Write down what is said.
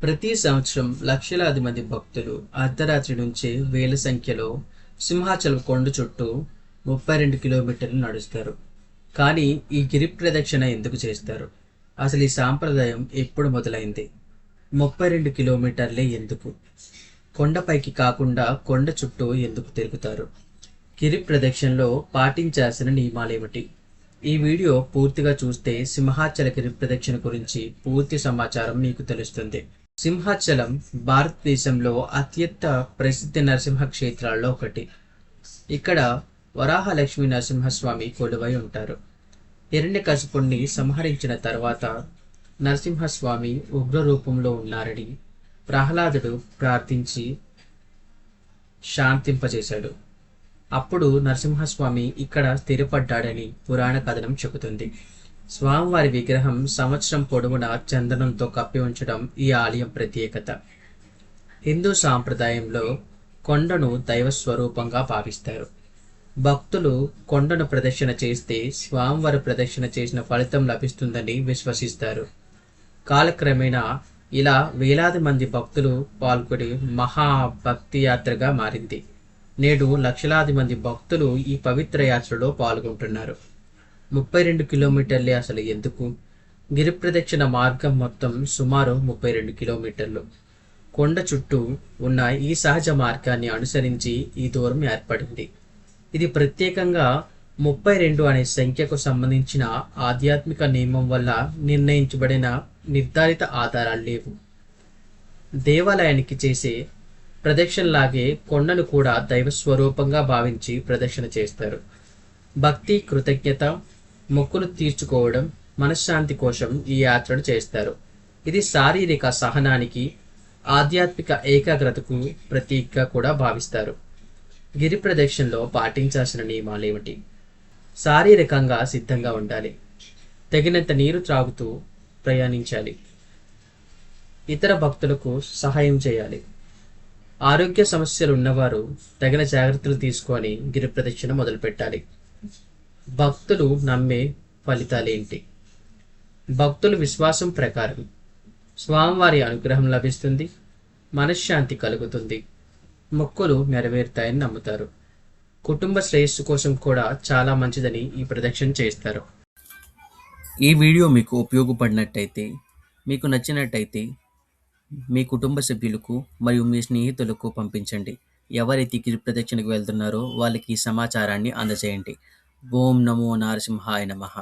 ప్రతి సంవత్సరం లక్షలాది మంది భక్తులు అర్ధరాత్రి నుంచే వేల సంఖ్యలో సింహాచలం కొండ చుట్టూ 32 కిలోమీటర్లు నడుస్తారు. కానీ ఈ గిరి ప్రదక్షిణ ఎందుకు చేస్తారు? అసలు ఈ సాంప్రదాయం ఎప్పుడు మొదలైంది? 32 కిలోమీటర్లే ఎందుకు? కొండపైకి కాకుండా కొండ చుట్టూ ఎందుకు తిరుగుతారు? గిరి ప్రదక్షిణలో పాటించాల్సిన నియమాలేమిటి? ఈ వీడియో పూర్తిగా చూస్తే సింహాచల గిరి ప్రదక్షిణ గురించి పూర్తి సమాచారం మీకు తెలుస్తుంది. సింహాచలం భారతదేశంలో అత్యంత ప్రసిద్ధ నరసింహ క్షేత్రాల్లో ఒకటి. ఇక్కడ వరాహ లక్ష్మీ నరసింహస్వామి కొలువై ఉంటారు. హిరణ్యకశిపుణ్ణి సంహరించిన తర్వాత నరసింహస్వామి ఉగ్ర రూపంలో ఉన్నారని ప్రహ్లాదుడు ప్రార్థించి శాంతింపజేశాడు. అప్పుడు నరసింహస్వామి ఇక్కడ స్థిరపడ్డాడని పురాణ కథనం చెబుతుంది. స్వామివారి విగ్రహం సంవత్సరం పొడవునా చందనంతో కప్పి ఉంచడం ఈ ఆలయం ప్రత్యేకత. హిందూ సాంప్రదాయంలో కొండను దైవ స్వరూపంగా భావిస్తారు. భక్తులు కొండను ప్రదక్షిణ చేస్తే స్వామివారి ప్రదక్షిణ చేసిన ఫలితం లభిస్తుందని విశ్వసిస్తారు. కాలక్రమేణా ఇలా వేలాది మంది భక్తులు పాల్గొని మహాభక్తి యాత్రగా మారింది. నేడు లక్షలాది మంది భక్తులు ఈ పవిత్ర యాత్రలో పాల్గొంటున్నారు. 32 కిలోమీటర్లే అసలు ఎందుకు? గిరి ప్రదక్షిణ మార్గం మొత్తం సుమారు 32 కిలోమీటర్లు. కొండ చుట్టూ ఉన్న ఈ సహజ మార్గాన్ని అనుసరించి ఈ దూరం ఏర్పడింది. ఇది ప్రత్యేకంగా 32 అనే సంఖ్యకు సంబంధించిన ఆధ్యాత్మిక నియమం వల్ల నిర్ణయించబడిన నిర్ధారిత ఆధారాలు లేవు. దేవాలయానికి చేసే ప్రదక్షిణలాగే కొండను కూడా దైవ స్వరూపంగా భావించి ప్రదక్షిణ చేస్తారు. భక్తి, కృతజ్ఞత, మొక్కులు తీర్చుకోవడం, మనశ్శాంతి కోసం ఈ యాత్రను చేస్తారు. ఇది శారీరక సహనానికి, ఆధ్యాత్మిక ఏకాగ్రతకు ప్రతీకగా కూడా భావిస్తారు. గిరి ప్రదక్షిణలో పాటించాల్సిన నియమాలు ఏమిటి? శారీరకంగా సిద్ధంగా ఉండాలి. తగినంత నీరు త్రాగుతూ ప్రయాణించాలి. ఇతర భక్తులకు సహాయం చేయాలి. ఆరోగ్య సమస్యలు ఉన్నవారు తగిన జాగ్రత్తలు తీసుకొని గిరి ప్రదక్షిణ మొదలుపెట్టాలి. భక్తులు నమ్మే ఫలితాలేంటి? భక్తుల విశ్వాసం ప్రకారం స్వామివారి అనుగ్రహం లభిస్తుంది, మనశ్శాంతి కలుగుతుంది, మొక్కులు నెరవేరుతాయని నమ్ముతారు. కుటుంబ శ్రేయస్సు కోసం కూడా చాలా మంచిదని ఈ ప్రదక్షిణ చేస్తారు. ఈ వీడియో మీకు ఉపయోగపడినట్టయితే, మీకు నచ్చినట్టయితే మీ కుటుంబ సభ్యులకు మరియు మీ స్నేహితులకు పంపించండి. ఎవరైతే గిరి ప్రదక్షిణకు వెళ్తున్నారో వాళ్ళకి ఈ సమాచారాన్ని అందజేయండి. ఓం నమో నారసింహాయ నమః.